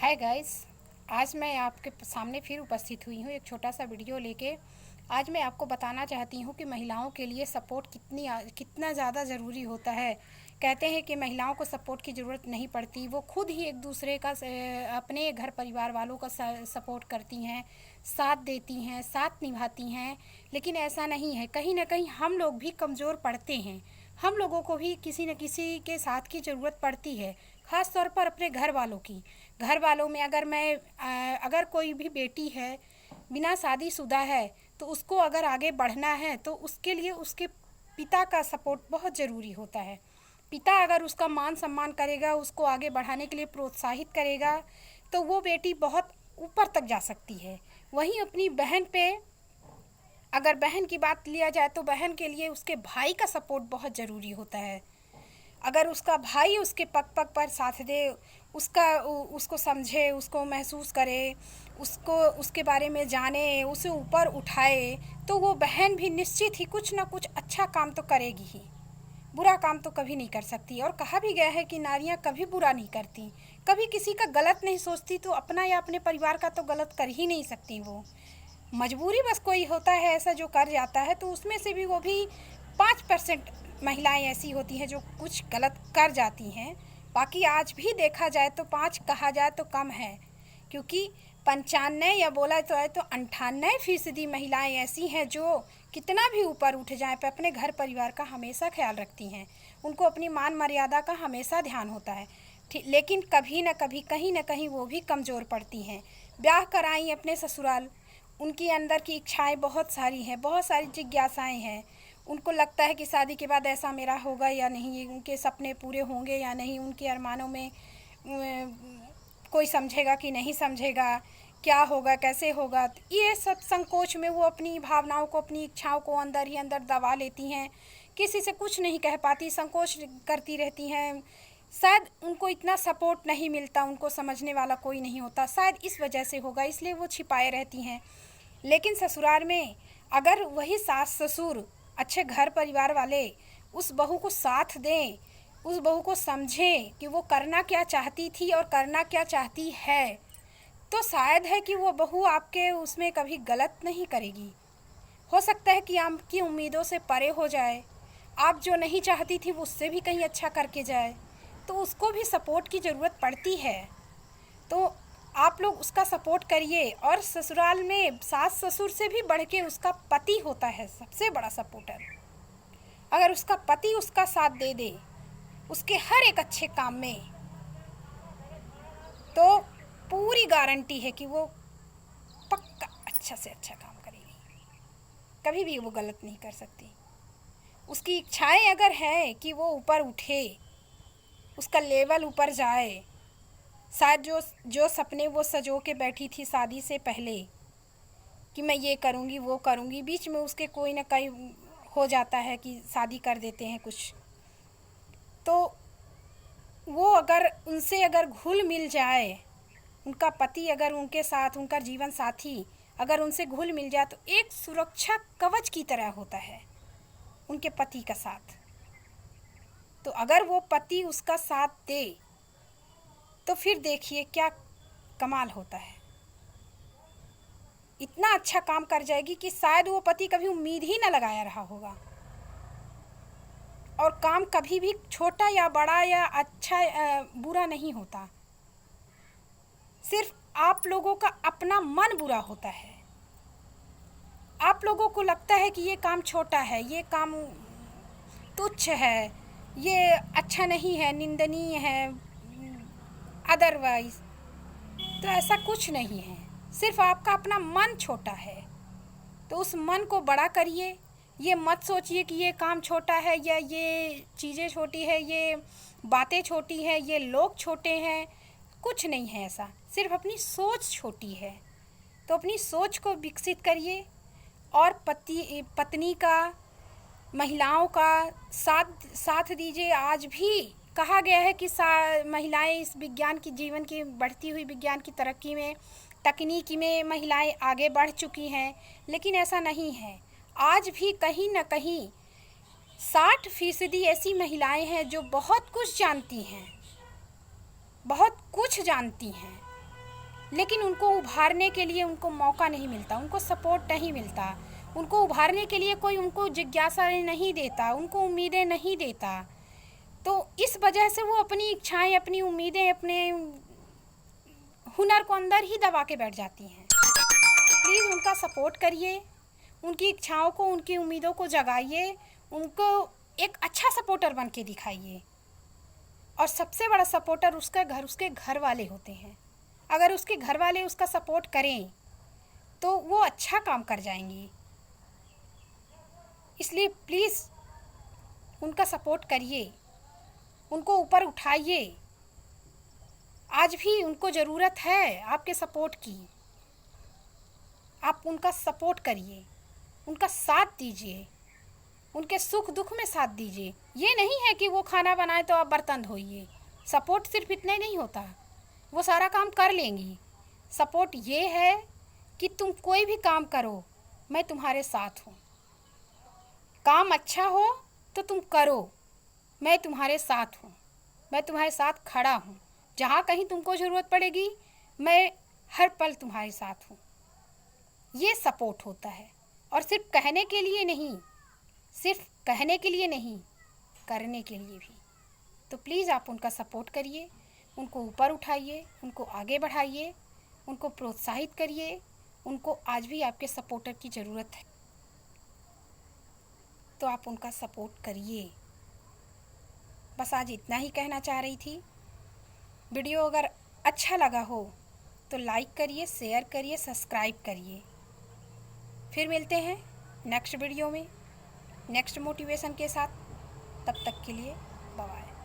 Hi guys. आज मैं आपके सामने फिर उपस्थित हुई हूँ एक छोटा सा वीडियो लेके। आज मैं आपको बताना चाहती हूँ कि महिलाओं के लिए सपोर्ट कितना ज़्यादा ज़रूरी होता है। कहते हैं कि महिलाओं को सपोर्ट की ज़रूरत नहीं पड़ती, वो खुद ही एक दूसरे का अपने घर परिवार वालों का सपोर्ट करती हैं, साथ देती हैं, साथ निभाती हैं। लेकिन ऐसा नहीं है, कहीं ना कहीं हम लोग भी कमज़ोर पड़ते हैं। हम लोगों को भी किसी न किसी के साथ की ज़रूरत पड़ती है, ख़ास तौर पर अपने घर वालों की। घर वालों में अगर कोई भी बेटी है, बिना शादीशुदा है, तो उसको अगर आगे बढ़ना है तो उसके लिए उसके पिता का सपोर्ट बहुत ज़रूरी होता है। पिता अगर उसका मान सम्मान करेगा, उसको आगे बढ़ाने के लिए प्रोत्साहित करेगा, तो वो बेटी बहुत ऊपर तक जा सकती है। वहीं अपनी बहन पे अगर बहन की बात लिया जाए तो बहन के लिए उसके भाई का सपोर्ट बहुत ज़रूरी होता है। अगर उसका भाई उसके पग पग पर साथ दे, उसको समझे, उसको महसूस करे, उसको उसके बारे में जाने, उसे ऊपर उठाए, तो वो बहन भी निश्चित ही कुछ ना कुछ अच्छा काम तो करेगी ही। बुरा काम तो कभी नहीं कर सकती। और कहा भी गया है कि नारियां कभी बुरा नहीं करती, कभी किसी का गलत नहीं सोचती, तो अपना या अपने परिवार का तो गलत कर ही नहीं सकती। वो मजबूरी बस कोई होता है ऐसा जो कर जाता है, तो उसमें से भी वो भी 5% महिलाएं ऐसी होती हैं जो कुछ गलत कर जाती हैं। बाकी आज भी देखा जाए तो 5 कहा जाए तो कम है, क्योंकि 95 या बोला तो है तो 98% महिलाएं ऐसी हैं जो कितना भी ऊपर उठ जाएं पर अपने घर परिवार का हमेशा ख्याल रखती हैं। उनको अपनी मान मर्यादा का हमेशा ध्यान होता है। लेकिन कभी न कभी कहीं न कहीं वो भी कमज़ोर पड़ती हैं। ब्याह कराई अपने ससुराल, उनकी अंदर की इच्छाएं बहुत सारी हैं, बहुत सारी जिज्ञासाएं हैं। उनको लगता है कि शादी के बाद ऐसा मेरा होगा या नहीं, उनके सपने पूरे होंगे या नहीं, उनके अरमानों में कोई समझेगा कि नहीं समझेगा, क्या होगा, कैसे होगा। तो ये सब संकोच में वो अपनी भावनाओं को, अपनी इच्छाओं को अंदर ही अंदर दबा लेती हैं। किसी से कुछ नहीं कह पाती, संकोच करती रहती हैं। शायद उनको इतना सपोर्ट नहीं मिलता, उनको समझने वाला कोई नहीं होता, शायद इस वजह से होगा, इसलिए वो छिपाए रहती हैं। लेकिन ससुराल में अगर वही सास ससुर, अच्छे घर परिवार वाले उस बहू को साथ दें, उस बहू को समझें कि वो करना क्या चाहती थी और करना क्या चाहती है, तो शायद है कि वो बहू आपके उसमें कभी गलत नहीं करेगी। हो सकता है कि आपकी उम्मीदों से परे हो जाए, आप जो नहीं चाहती थी उससे भी कहीं अच्छा करके जाए, तो उसको भी सपोर्ट की ज़रूरत पड़ती है। तो आप लोग उसका सपोर्ट करिए। और ससुराल में सास ससुर से भी बढ़ के उसका पति होता है सबसे बड़ा सपोर्टर। अगर उसका पति उसका साथ दे दे उसके हर एक अच्छे काम में, तो पूरी गारंटी है कि वो पक्का अच्छा से अच्छा काम करेगी, कभी भी वो गलत नहीं कर सकती। उसकी इच्छाएं अगर है कि वो ऊपर उठे, उसका लेवल ऊपर जाए, शायद जो जो सपने वो सजो के बैठी थी शादी से पहले कि मैं ये करूँगी वो करूँगी, बीच में उसके कोई ना कोई हो जाता है कि शादी कर देते हैं कुछ, तो वो अगर उनसे अगर घुल मिल जाए, उनका पति अगर उनके साथ, उनका जीवन साथी अगर उनसे घुल मिल जाए, तो एक सुरक्षा कवच की तरह होता है उनके पति का साथ। तो अगर वो पति उसका साथ दे तो फिर देखिए क्या कमाल होता है। इतना अच्छा काम कर जाएगी कि शायद वो पति कभी उम्मीद ही न लगाया रहा होगा। और काम कभी भी छोटा या बड़ा या अच्छा बुरा नहीं होता, सिर्फ आप लोगों का अपना मन बुरा होता है। आप लोगों को लगता है कि ये काम छोटा है, ये काम तुच्छ है, ये अच्छा नहीं है, निंदनीय है, अदरवाइज। तो ऐसा कुछ नहीं है, सिर्फ आपका अपना मन छोटा है। तो उस मन को बड़ा करिए। ये मत सोचिए कि ये काम छोटा है या ये चीज़ें छोटी है, ये बातें छोटी हैं, ये लोग छोटे हैं। कुछ नहीं है ऐसा, सिर्फ अपनी सोच छोटी है। तो अपनी सोच को विकसित करिए और पति पत्नी का, महिलाओं का साथ दीजिए। आज भी कहा गया है कि महिलाएं इस विज्ञान की, जीवन की बढ़ती हुई विज्ञान की तरक्की में, तकनीकी में महिलाएं आगे बढ़ चुकी हैं, लेकिन ऐसा नहीं है। आज भी कहीं ना कहीं 60% ऐसी महिलाएं हैं जो बहुत कुछ जानती हैं, बहुत कुछ जानती हैं, लेकिन उनको उभारने के लिए उनको मौका नहीं मिलता, उनको सपोर्ट नहीं मिलता, उनको उभारने के लिए कोई उनको जिज्ञासा नहीं देता, उनको उम्मीदें नहीं देता। तो इस वजह से वो अपनी इच्छाएं, अपनी उम्मीदें, अपने हुनर को अंदर ही दबा के बैठ जाती हैं। तो प्लीज़ उनका सपोर्ट करिए, उनकी इच्छाओं को, उनकी उम्मीदों को जगाइए, उनको एक अच्छा सपोर्टर बन के दिखाइए। और सबसे बड़ा सपोर्टर उसके घर वाले होते हैं। अगर उसके घर वाले उसका सपोर्ट करें तो वो अच्छा काम कर जाएंगी। इसलिए प्लीज़ उनका सपोर्ट करिए, उनको ऊपर उठाइए। आज भी उनको ज़रूरत है आपके सपोर्ट की। आप उनका सपोर्ट करिए, उनका साथ दीजिए, उनके सुख दुख में साथ दीजिए। ये नहीं है कि वो खाना बनाए तो आप बर्तन धोइए। सपोर्ट सिर्फ इतना ही नहीं होता, वो सारा काम कर लेंगी। सपोर्ट ये है कि तुम कोई भी काम करो, मैं तुम्हारे साथ हूँ। काम अच्छा हो तो तुम करो, मैं तुम्हारे साथ हूँ, मैं तुम्हारे साथ खड़ा हूँ। जहाँ कहीं तुमको ज़रूरत पड़ेगी, मैं हर पल तुम्हारे साथ हूँ। ये सपोर्ट होता है। और सिर्फ कहने के लिए नहीं, सिर्फ कहने के लिए नहीं, करने के लिए भी। तो प्लीज़ आप उनका सपोर्ट करिए, उनको ऊपर उठाइए, उनको आगे बढ़ाइए, उनको प्रोत्साहित करिए। उनको आज भी आपके सपोर्टर की ज़रूरत है, तो आप उनका सपोर्ट करिए। बस आज इतना ही कहना चाह रही थी। वीडियो अगर अच्छा लगा हो तो लाइक करिए, शेयर करिए, सब्सक्राइब करिए। फिर मिलते हैं नेक्स्ट वीडियो में नेक्स्ट मोटिवेशन के साथ। तब तक के लिए बाय बाय।